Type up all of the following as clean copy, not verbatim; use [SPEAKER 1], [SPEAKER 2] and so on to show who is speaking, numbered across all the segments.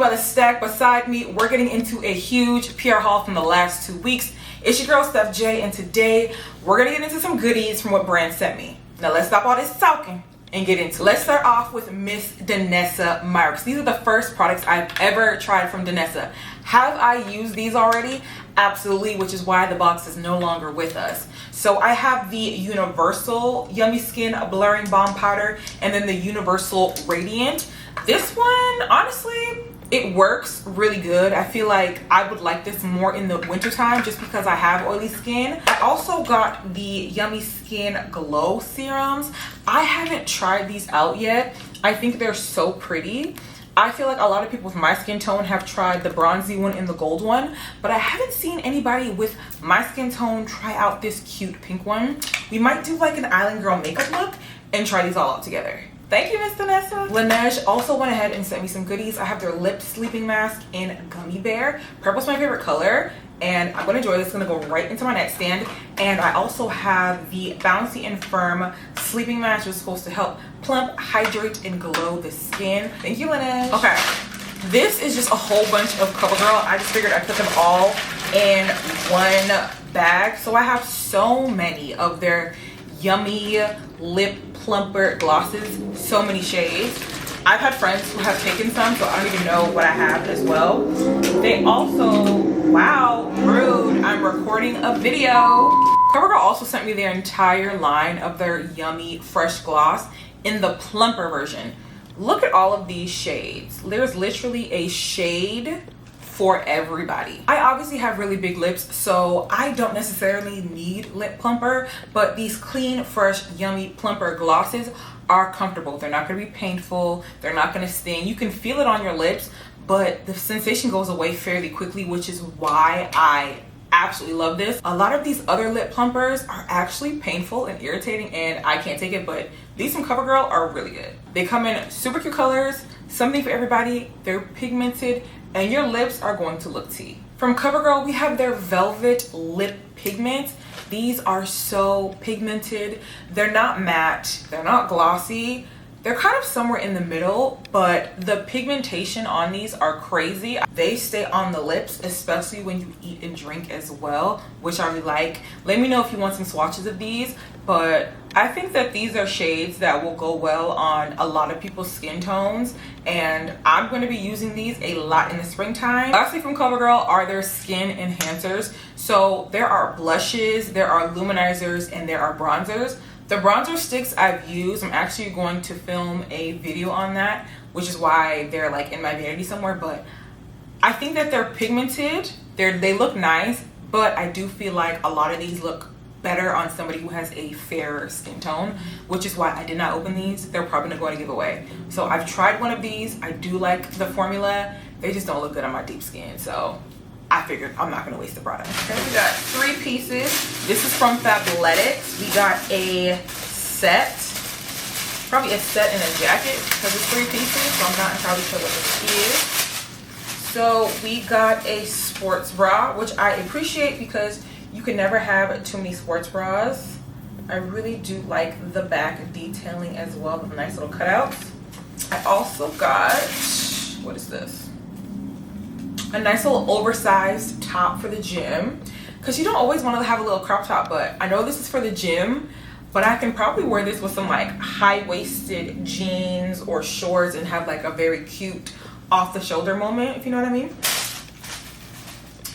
[SPEAKER 1] by the stack beside me. We're getting into a huge PR haul from the last 2 weeks. It's your girl Steph J, and today we're gonna get into some goodies from what brand sent me. Now let's stop all this talking and get into it. Let's start off with Miss Danessa Marks. These are the first products I've ever tried from Danessa. Have I used these already? Absolutely, which is why the box is no longer with us. So I have the Universal Yummy Skin Blurring Balm Powder and then the Universal Radiant. This one, honestly, it works really good. I feel like I would like this more in the winter time just because I have oily skin. I also got the Yummy Skin Glow Serums. I haven't tried these out yet. I think they're so pretty. I feel like a lot of people with my skin tone have tried the bronzy one and the gold one, but I haven't seen anybody with my skin tone try out this cute pink one. We might do like an Island Girl makeup look and try these all out together. Thank you, Miss Danessa. Laneige also went ahead and sent me some goodies. I have their lip sleeping mask in Gummy Bear. Purple's my favorite color, and I'm gonna enjoy this. It's gonna go right into my nightstand. And I also have the Bouncy and Firm sleeping mask, which is supposed to help plump, hydrate, and glow the skin. Thank you, Laneige. Okay, this is just a whole bunch of CoverGirl. I just figured I'd put them all in one bag. So I have so many of their yummy lip plumper glosses, so many shades. I've had friends who have taken some, so I don't even know what I have as well. They also, wow, rude, I'm recording a video. CoverGirl also sent me their entire line of their yummy fresh gloss in the plumper version. Look at all of these shades. There's literally a shade for everybody. I obviously have really big lips, so I don't necessarily need lip plumper, but these clean, fresh, yummy plumper glosses are comfortable. They're not gonna be painful. They're not gonna sting. You can feel it on your lips, but the sensation goes away fairly quickly, which is why I absolutely love this. A lot of these other lip plumpers are actually painful and irritating, and I can't take it, but these from CoverGirl are really good. They come in super cute colors, something for everybody. They're pigmented, and your lips are going to look tea. From CoverGirl, we have their Velvet Lip Pigment. These are so pigmented. They're not matte, they're not glossy. They're kind of somewhere in the middle, but the pigmentation on these are crazy. They stay on the lips, especially when you eat and drink as well, which I really like. Let me know if you want some swatches of these, but I think that these are shades that will go well on a lot of people's skin tones, and I'm going to be using these a lot in the springtime. Lastly, from CoverGirl are their skin enhancers. So there are blushes, there are luminizers, and there are bronzers. The bronzer sticks I've used, I'm actually going to film a video on that, which is why they're like in my vanity somewhere, but I think that they're pigmented. They look nice, but I do feel like a lot of these look better on somebody who has a fairer skin tone, which is why I did not open these. They're probably not going to give away. So I've tried one of these. I do like the formula. They just don't look good on my deep skin, so I figured I'm not going to waste the product. Okay, we got 3 pieces. This is from Fabletics. We got a set, probably a set and a jacket because it's 3 pieces, so I'm not entirely sure what this is. So we got a sports bra, which I appreciate because you can never have too many sports bras. I really do like the back detailing as well, with nice little cutouts. I also got, what is this? A nice little oversized top for the gym, because you don't always want to have a little crop top, but I know this is for the gym, but I can probably wear this with some like high-waisted jeans or shorts and have like a very cute off-the-shoulder moment, if you know what I mean.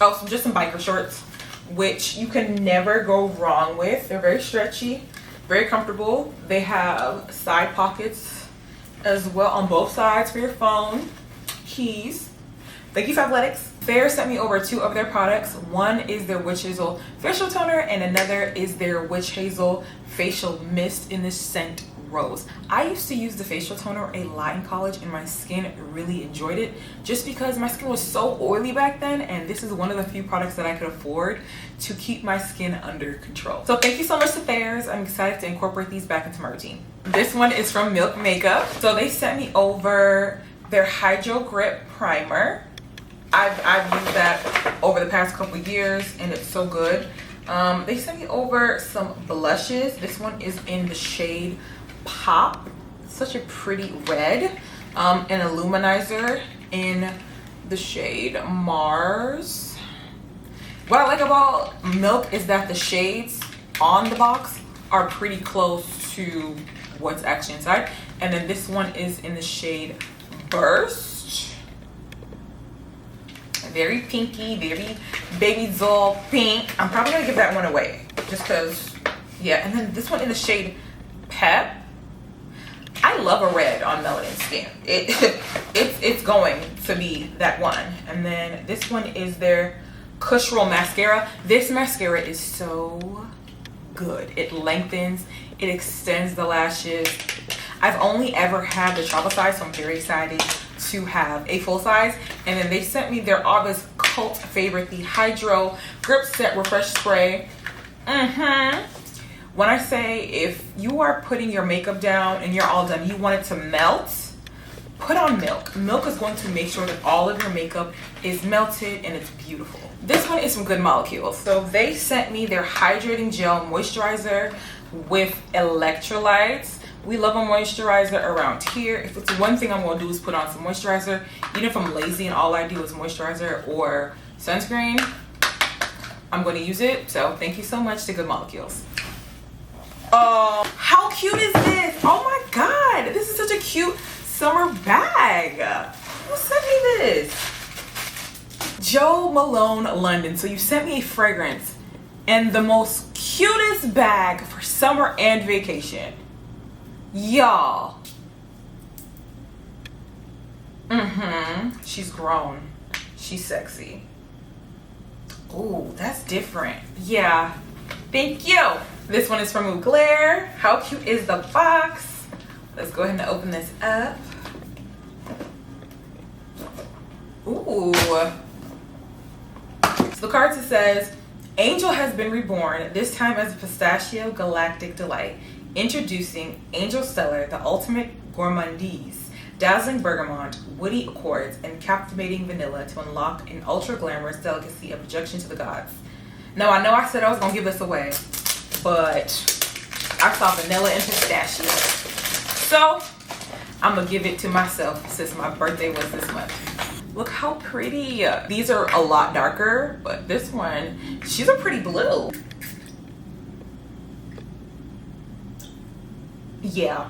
[SPEAKER 1] Oh, so just some biker shorts, which you can never go wrong with. They're very stretchy, very comfortable. They have side pockets as well on both sides for your phone, keys. Thank you, Fabletics. Fair sent me over 2 of their products. One is their Witch Hazel Facial Toner, and another is their Witch Hazel Facial Mist in the scent Rose. I used to use the facial toner a lot in college, and my skin really enjoyed it just because my skin was so oily back then, and this is one of the few products that I could afford to keep my skin under control. So thank you so much to Thayers. I'm excited to incorporate these back into my routine. This one is from Milk Makeup. So they sent me over their Hydro Grip Primer. I've used that over the past couple years, and it's so good. They sent me over some blushes. This one is in the shade Pop. Such a pretty red. And a luminizer in the shade Mars. What I like about Milk is that the shades on the box are pretty close to what's actually inside. And then this one is in the shade Burst. Very pinky, very baby doll pink. I'm probably gonna give that one away just because, yeah. And then this one in the shade Pep. I love a red on melanin skin. It's going to be that one. And then this one is their Kush Roll mascara. This mascara is so good. It lengthens, it extends the lashes. I've only ever had the travel size, so I'm very excited to have a full size. And then they sent me their August cult favorite, the Hydro Grip Set Refresh Spray. When I say if you are putting your makeup down and you're all done, you want it to melt, put on Milk. Milk is going to make sure that all of your makeup is melted and it's beautiful. This one is from Good Molecules. So they sent me their Hydrating Gel Moisturizer with electrolytes. We love a moisturizer around here. If it's one thing I'm gonna do is put on some moisturizer. Even if I'm lazy and all I do is moisturizer or sunscreen, I'm gonna use it. So thank you so much to Good Molecules. Oh, how cute is this? Oh my God, this is such a cute summer bag. Who sent me this? Joe Malone London. So you sent me a fragrance and the most cutest bag for summer and vacation. Y'all. She's grown. She's sexy. Ooh, that's different. Yeah. Thank you. This one is from Mugler. How cute is the box? Let's go ahead and open this up. Ooh. So the card says, Angel has been reborn, this time as a pistachio galactic delight. Introducing Angel Stellar, the ultimate gourmandise. Dazzling bergamot, woody accords, and captivating vanilla to unlock an ultra glamorous delicacy of projection to the gods. Now, I know I said I was gonna give this away, but I saw vanilla and pistachio. So, I'm gonna give it to myself since my birthday was this month. Look how pretty. These are a lot darker, but this one, she's a pretty blue. Yeah.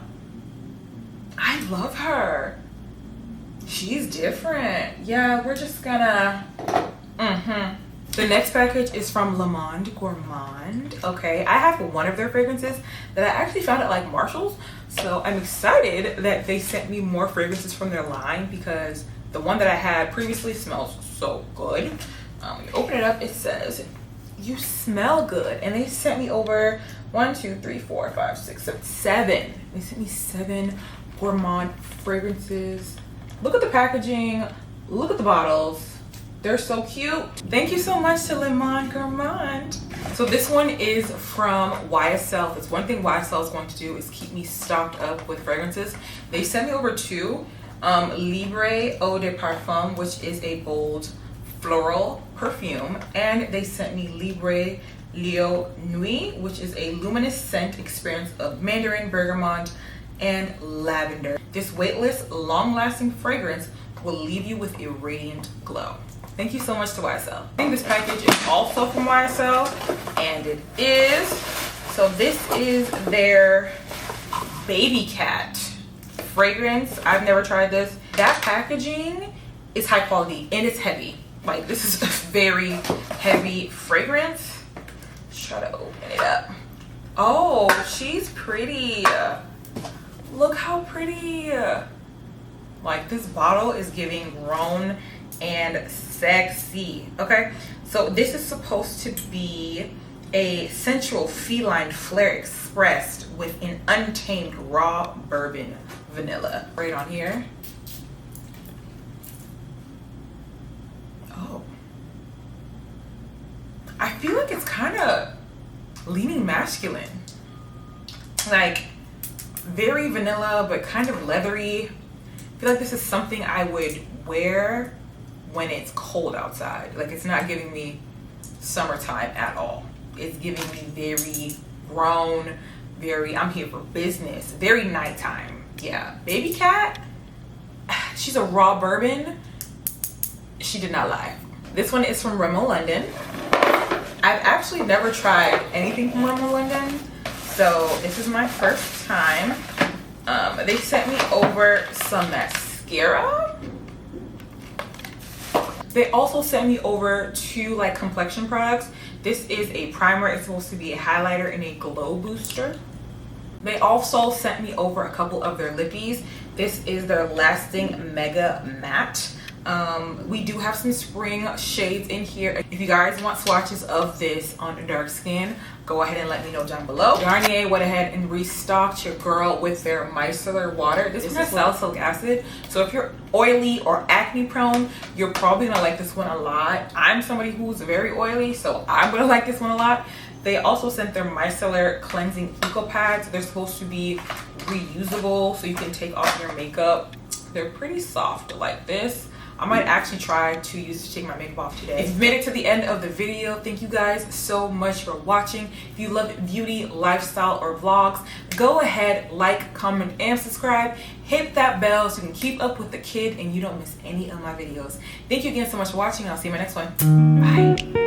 [SPEAKER 1] I love her. She's different. Yeah, we're just gonna, The next package is from Le Monde Gourmand. Okay, I have one of their fragrances that I actually found at like Marshall's. So I'm excited that they sent me more fragrances from their line because the one that I had previously smells so good. When you open it up, it says, you smell good. And they sent me over 1, 2, 3, 4, 5, 6, 7, 7. They sent me 7 Gourmand fragrances. Look at the packaging. Look at the bottles. They're so cute. Thank you so much to Le Monde Gourmand. So this one is from YSL. It's one thing YSL is going to do is keep me stocked up with fragrances. They sent me over 2. Libre Eau de Parfum, which is a bold floral perfume. And they sent me Libre Leo Nuit, which is a luminous scent experience of mandarin, bergamot, and lavender. This weightless, long-lasting fragrance will leave you with a radiant glow. Thank you so much to YSL. I think this package is also from YSL, and it is. So this is their Baby Cat fragrance. I've never tried this. That packaging is high quality and it's heavy. Like, this is a very heavy fragrance. Let's try to open it up. Oh, she's pretty. Look how pretty. Like, this bottle is giving grown and sexy. Okay, so this is supposed to be a sensual feline flair expressed with an untamed raw bourbon vanilla. Right on here. Oh, I feel like it's kind of leaning masculine, like very vanilla but kind of leathery. I feel like this is something I would wear when it's cold outside. Like, it's not giving me summertime at all. It's giving me very grown, very I'm here for business, very nighttime. Yeah, Baby Cat, she's a raw bourbon. she did not lie. This one is from Rimmel London. I've actually never tried anything from Rimmel London, so this is my first time. They sent me over some mascara. They also sent me over 2 like complexion products. This is a primer. It's supposed to be a highlighter and a glow booster. They also sent me over a couple of their lippies. This is their Lasting Mega Matte. We do have some spring shades in here. If you guys want swatches of this on dark skin, go ahead and let me know down below. Garnier went ahead and restocked your girl with their micellar water. This one has salicylic acid, so if you're oily or acne prone, you're probably gonna like this one a lot. I'm somebody who's very oily, so I'm gonna like this one a lot. They also sent their micellar cleansing eco pads. They're supposed to be reusable, so you can take off your makeup. They're pretty soft like this. I might actually try to use to take my makeup off today. If you've made it to the end of the video, thank you guys so much for watching. If you love beauty, lifestyle, or vlogs, go ahead, like, comment, and subscribe. Hit that bell so you can keep up with the kid and you don't miss any of my videos. Thank you again so much for watching. I'll see you in my next one. Bye.